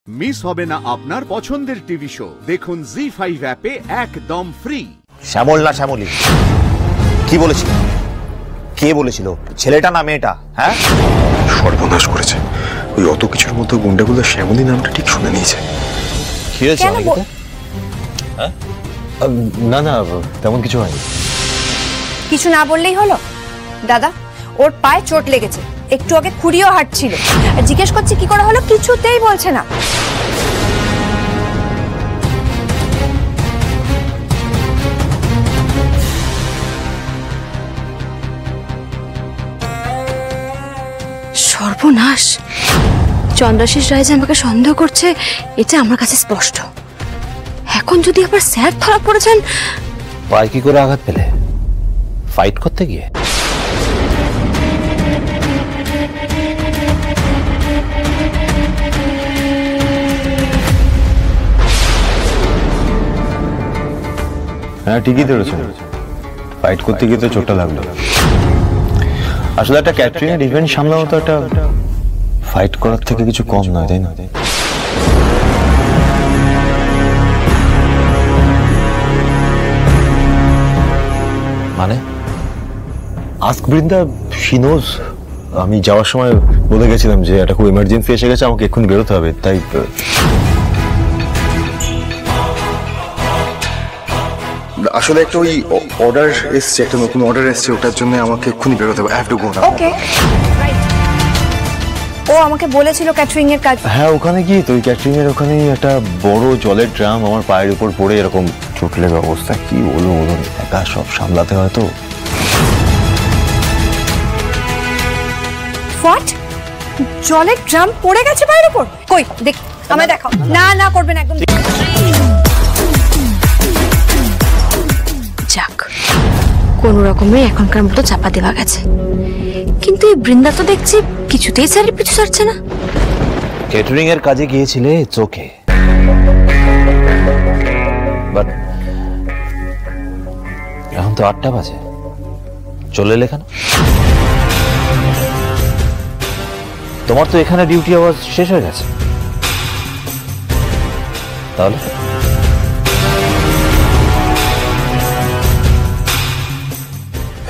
Miss হবে না আপনার পছন্দের টিভি শো। দেখুন জি5 অ্যাপে একদম ফ্রি। শ্যামল না শ্যামলী, কি বলেছিল? কে বলেছিল? ছেলেটা না মেয়েটা? হ্যাঁ, সর্বনাশ করেছে। ওই অত কিছুর মধ্যে গুন্ডাগুলো শ্যামলী নামটা ঠিক শুনে নিয়েছে। কি হয়েছে? হ্যাঁ, না না, তেমন কিছু হয়নি। কিছু না বললেই হলো? দাদা, ওর পায়ে চোট লেগেছে, একটু আগে খুঁড়িও হাঁটছিল, আর জিজ্ঞেস করছি কি করে হলো, কিছুতেই বলছে না। সর্বনাশ, চন্দ্রাশিস রায় যে আমাকে সন্দেহ করছে এটা আমার কাছে স্পষ্ট। এখন যদি আবার স্যার ধরা পড়েছেন। পায়ে কি করে আঘাত পেলে? ফাইট করতে গিয়ে? হ্যাঁ, ঠিকই ধরেছেন, ফাইট করতে গিয়ে তো চোটটা লাগলো। আসলে একটা ক্যাটারিং এর ইভেন্ট সামলানো তো একটা ফাইট করার থেকে কিছু কম নয়, তাই না? মানে আস্ক বৃন্দা, শি নোজ। আমি যাওয়ার সময় বলে গেছিলাম যে একটা খুব এমার্জেন্সি এসে গেছে, আমাকে এক্ষুনি বেরোতে হবে, তাই। আসলে একটা ওই অর্ডার এসছে, একটা নতুন অর্ডার এসছে, ওটার জন্য আমাকে এক্ষুনি বেরোতে হবে। আই হ্যাভ টু গো নাও। ওকে, ও আমাকে বলেছিল ক্যাটারিং এর কাজ। হ্যাঁ, ওখানে গিয়ে তো ওই ক্যাটারিং এর ওখানেই একটা বড় জলের ড্রাম আমার পায়ের উপর পড়ে এরকম চোট লেগে অবস্থা। কি বলবো বলুন, একা সব সামলাতে হয় তো। হোয়াট? জলের ড্রাম পড়ে গেছে পায়ের উপর? কই দেখ, আমায় দেখাও। না না, করবেন একদম। যাক, কোন রকমে এখনকার মতো চাপা দেওয়া গেছে, কিন্তু এই বৃন্দা তো দেখছি কিছুতেই স্যারের পিছু ছাড়ছে না। ক্যাটারিং এর কাজে গিয়েছিলে চোখে, বাট এখন তো 8টা বাজে, চলে এলে কেন? তোমার তো এখানে ডিউটি আওয়ার শেষ হয়ে গেছে, তাহলে?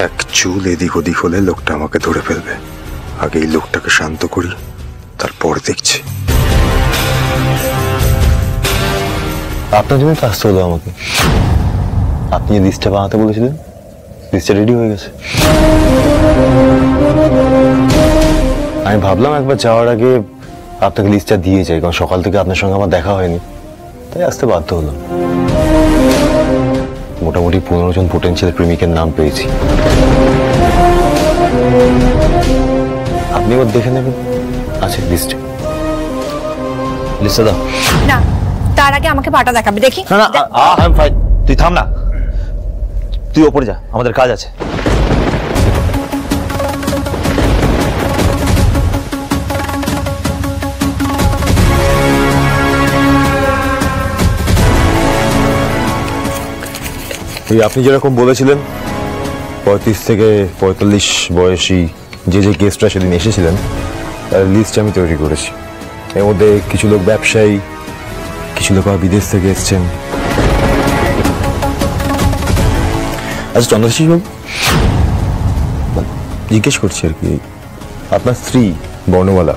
এক চুল এদিক ওদিক হলে লোকটা আমাকে ধরে ফেলবে। আগে এই লোকটাকে শান্ত করি, তারপর দেখছি। আপনার জন্য তো আসতে হলো আমাকে। আপনি লিস্টটা বানাতে বলেছিলেন, লিস্টটা রেডি হয়ে গেছে। আমি ভাবলাম একবার যাওয়ার আগে আপনাকে লিস্টটা দিয়ে যাই, কারণ সকাল থেকে আপনার সঙ্গে আমার দেখা হয়নি, তাই আসতে বাধ্য হলাম। মোটামুটি 15 জন পোটেনশিয়াল প্রেমিকের নাম পেয়েছি। আপনি এবার দেখে নেবেন, আছে লিস্টে। লিস্টে দাও। না, তার আগে আমাকে পাটা দেখাবে, দেখি। না না, আই ফাইন, তুই থাম না, তুই ওপরে যা, আমাদের কাজ আছে। আপনি যেরকম বলেছিলেন 35 থেকে 45 বয়সী যে যে গেস্টরা সেদিন এসেছিলেন তার লিস্ট আমি তৈরি করেছি। এর মধ্যে কিছু লোক ব্যবসায়ী, কিছু লোক বিদেশ থেকে এসছেন। আচ্ছা চন্দ্রশিস বাবু, জিজ্ঞেস করছি আর কি, আপনার স্ত্রী বর্ণমালা,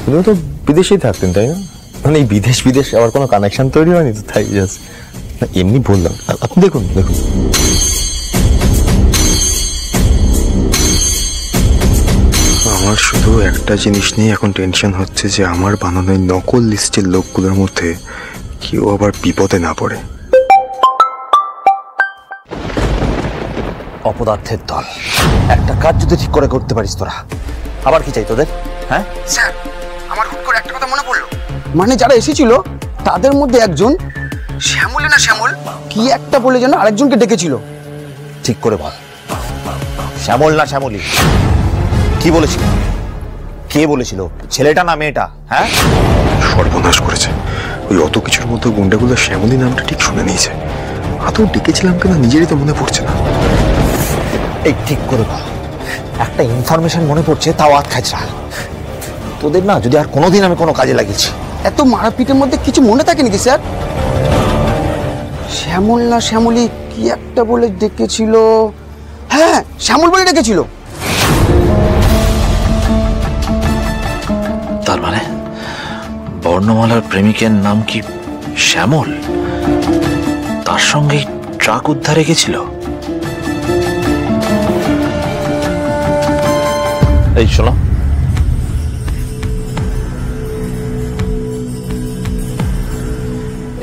উনিও তো বিদেশেই থাকতেন তাই না? মানে এই বিদেশ বিদেশ আবার কোনো কানেকশন তৈরি হয়নি তো, তাই জাস্ট এমনি বললাম। আপনি দেখুন দেখুন, আমার শুধু একটা জিনিস নিয়ে এখন টেনশন হচ্ছে যে আমার বানানো নকল লিস্টের লোকগুলোর মধ্যে কেউ আবার বিপদে না পড়ে। অপদার্থের দল, একটা কাজ যদি ঠিক করে করতে পারিস তোরা, আবার কি চাই তোদের? হ্যাঁ স্যার, আমার হুট করে একটা কথা মনে পড়লো। মানে যারা এসেছিল তাদের মধ্যে একজন শ্যামল না শ্যামল কি একটা বলে যেন আরেকজনকে ডেকেছিল। ঠিক করে বল, শ্যামল না শ্যামলী, কি বলেছিল? কে বলেছিল? ছেলেটা না মেয়েটা? হ্যাঁ, সর্বনাশ করেছে। ওই অত কিছুর মধ্যে গুন্ডাগুলো শ্যামলী নামটা ঠিক শুনে নিয়েছে। আদৌ ডেকেছিলাম কিনা নিজেরই তো মনে পড়ছে না। এই ঠিক করে বল, একটা ইনফরমেশন মনে পড়ছে, তাও আত খাইছা। তোদের না যদি আর কোনোদিন আমি কোনো কাজে লাগিয়েছি। এত মারাপিটের মধ্যে কিছু মনে থাকে নাকি স্যার? শ্যামল না শ্যামলী কি একটা বলে ডেকেছিল, হ্যাঁ শ্যামল বলে ডেকেছিল। তার মানে বর্ণমালার প্রেমিকের নাম কি শ্যামল? তার সঙ্গে ট্রাক উদ্ধারে গেছিল। এই শোনো,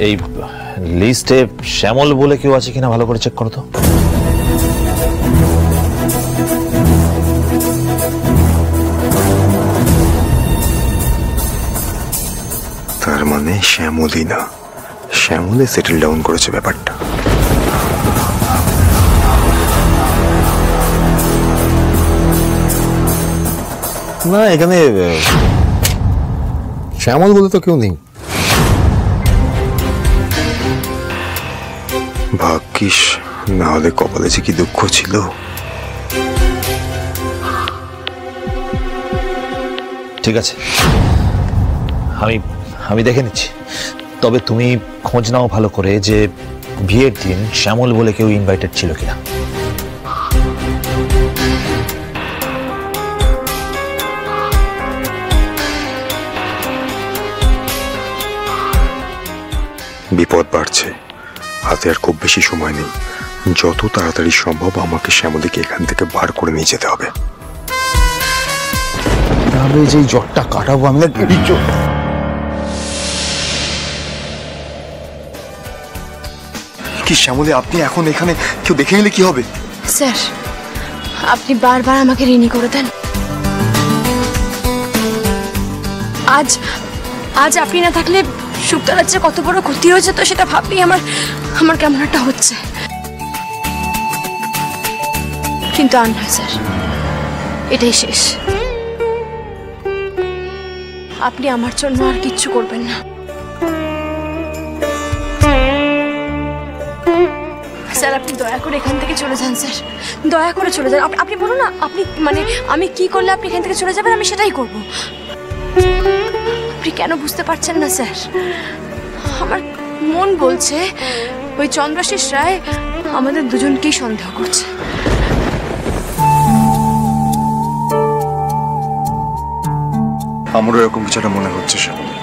এই লিস্টে শ্যামল বলে কেউ আছে কিনা ভালো করে চেক করো তো। তার মানে শ্যামলই না, শ্যামলে সেটেল ডাউন করেছে ব্যাপারটা। না, এখানে শ্যামল বলে তো কেউ নেই। ভাগ্যিস, না হলে কপালে যে কি দুঃখ ছিল। ঠিক আছে, আমি দেখে নিচ্ছি। তবে তুমি খোঁজ নাও ভালো করে যে বিয়ের দিন শ্যামল বলে কেউ ইনভাইটেড ছিল কিনা। বিপদ বাড়ছে, হাতে আর খুব বেশি সময় নেই। যত তাড়াতাড়ি সম্ভব আমাকে শ্যামলীকে এখান থেকে বার করে নিয়ে যেতে হবে। তবে যে জটটা কাটাবো আমি না, কি শ্যামলী, আপনি এখন এখানে কেউ দেখে নিলে কি হবে? স্যার আপনি বারবার আমাকে ঋণী করে দেন। আজ আজ আপনি না থাকলে শুক্তারার যে কত বড় ক্ষতি হয়েছে তো সেটা ভাবলেই আমার কেমন একটা হচ্ছে। কিন্তু আর নয় স্যার, এটাই শেষ। আপনি আমার জন্য আর কিচ্ছু করবেন না স্যার। আপনি দয়া করে এখান থেকে চলে যান স্যার, দয়া করে চলে যান। আপনি বলুন না, আপনি মানে আমি কি করলে আপনি এখান থেকে চলে যাবেন, আমি সেটাই করব। আপনি কেন বুঝতে পারছেন না স্যার? আমার মন বলছে ওই চন্দ্রাশিস রায় আমাদের দুজনকেই সন্দেহ করছে। আমারও এরকম কিছু একটা মনে হচ্ছে শ্যামলী।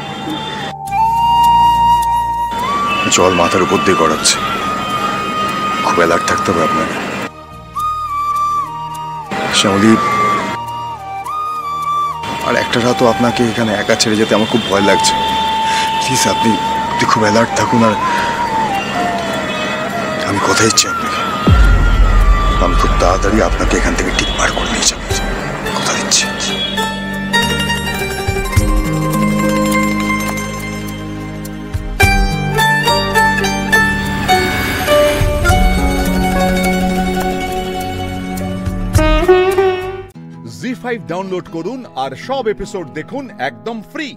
জল মাথার উপর দিয়ে গড়াচ্ছে, খুব অ্যালার্ট থাকতে হবে আপনাকে। শ্যামলী, আর একটা রাতও আপনাকে এখানে একা ছেড়ে যেতে আমার খুব ভয় লাগছে। প্লিজ আপনি খুব অ্যালার্ট থাকুন। আর আমি কথা দিচ্ছি আপনাকে, আমি খুব তাড়াতাড়ি আপনাকে এখান থেকে ঠিক বার করে নিয়ে যাবো, কথা দিচ্ছি। জি5 ডাউনলোড করুন আর সব এপিসোড দেখুন একদম ফ্রি।